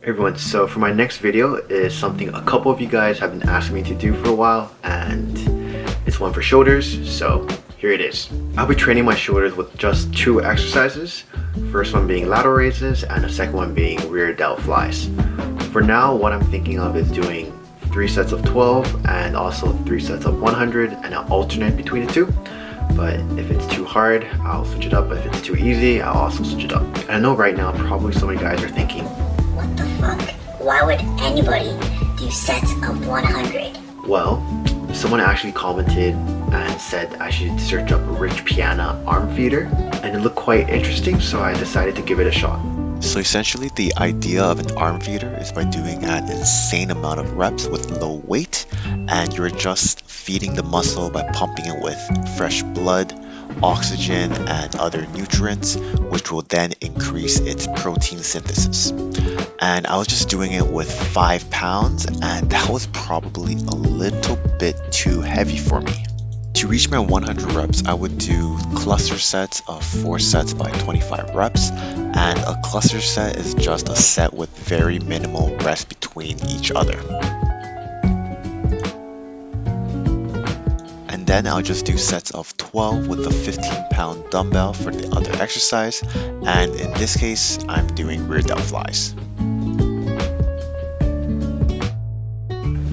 Hey everyone, so for my next video is something a couple of you guys have been asking me to do for a while, and it's one for shoulders, so here it is. I'll be training my shoulders with just two exercises, first one being lateral raises and the second one being rear delt flies. For now, what I'm thinking of is doing 3 sets of 12 and also 3 sets of 100, and I'll alternate between the two. But if it's too hard, I'll switch it up. But if it's too easy, I'll also switch it up. And I know right now probably so many guys are thinking, what the fuck? Why would anybody do sets of 100? well, someone actually commented and said I should search up Rich Piana arm feeder, and it looked quite interesting, so I decided to give it a shot. So essentially the idea of an arm feeder is by doing an insane amount of reps with low weight, and you're just feeding the muscle by pumping it with fresh blood, oxygen, and other nutrients, which will then increase its protein synthesis. And I was just doing it with 5 pounds, and that was probably a little bit too heavy for me. To reach my 100 reps, I would do cluster sets of 4 sets by 25 reps, and a cluster set is just a set with very minimal rest between each other. And then I'll just do sets of 12 with a 15-pound dumbbell for the other exercise, and in this case, I'm doing rear delt flies.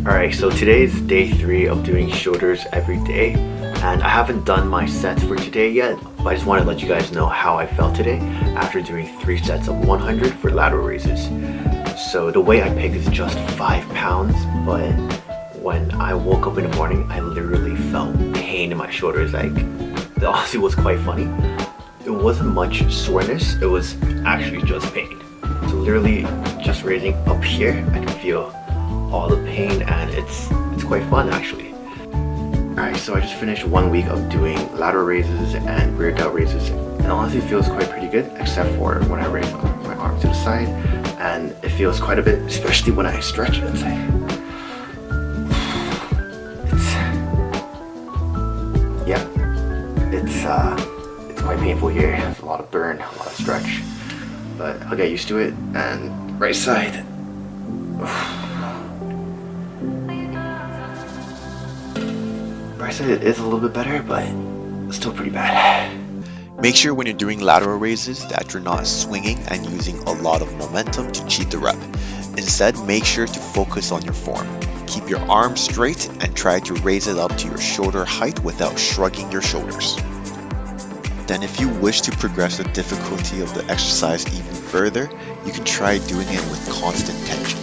Alright, so today's day 3 of doing shoulders every day, and I haven't done my sets for today yet, but I just want to let you guys know how I felt today after doing 3 sets of 100 for lateral raises. So the weight I picked is just 5 pounds, but when I woke up in the morning, I literally felt pain in my shoulders. Like, it honestly was quite funny. It wasn't much soreness, it was actually just pain. So literally just raising up here, I can feel all the pain, and it's quite fun actually. Alright, so I just finished 1 week of doing lateral raises and rear delt raises, and honestly it feels quite pretty good, except for when I raise my arm to the side, and it feels quite a bit, especially when I stretch it. It's quite painful here. There's a lot of burn, a lot of stretch, but I'll get used to it. And right side. Right side it is a little bit better, but still pretty bad. Make sure when you're doing lateral raises that you're not swinging and using a lot of momentum to cheat the rep. Instead, make sure to focus on your form. Keep your arms straight and try to raise it up to your shoulder height without shrugging your shoulders. Then if you wish to progress the difficulty of the exercise even further, you can try doing it with constant tension.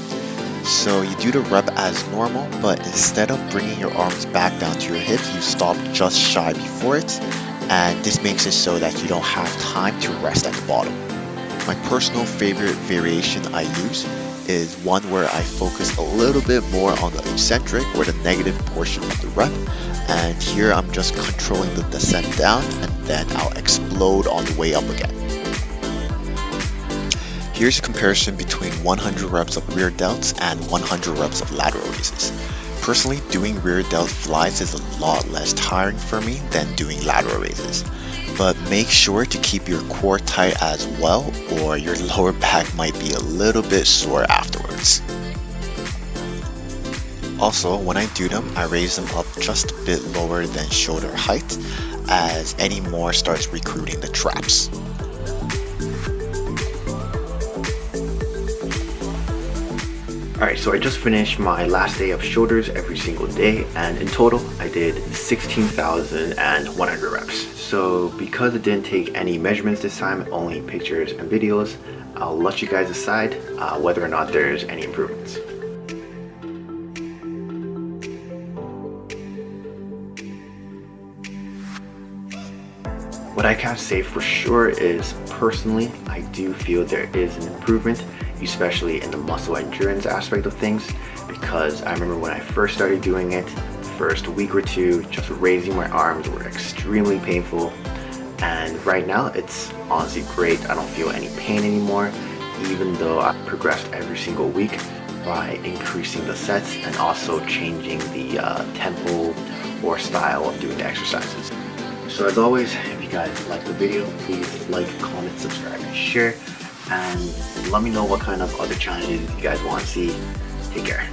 So you do the rep as normal, but instead of bringing your arms back down to your hips, you stop just shy before it, and this makes it so that you don't have time to rest at the bottom. My personal favorite variation I use is one where I focus a little bit more on the eccentric or the negative portion of the rep, and here I'm just controlling the descent down, and then I'll explode on the way up again. Here's a comparison between 100 reps of rear delts and 100 reps of lateral raises. Personally, doing rear delt flies is a lot less tiring for me than doing lateral raises. But make sure to keep your core tight as well, or your lower back might be a little bit sore afterwards. Also, when I do them, I raise them up just a bit lower than shoulder height, as any more starts recruiting the traps. Alright, so I just finished my last day of shoulders every single day, and in total I did 16,100 reps. So because it didn't take any measurements this time, only pictures and videos, I'll let you guys decide whether or not there's any improvements. What I can say for sure is, personally, I do feel there is an improvement, especially in the muscle endurance aspect of things, because I remember when I first started doing it, the first week or two, just raising my arms were extremely painful, and right now it's honestly great. I don't feel any pain anymore, even though I've progressed every single week by increasing the sets and also changing the tempo or style of doing the exercises. So as always, if you guys like the video, please like, comment, subscribe, and share. and let me know what kind of other challenges you guys want to see. Take care.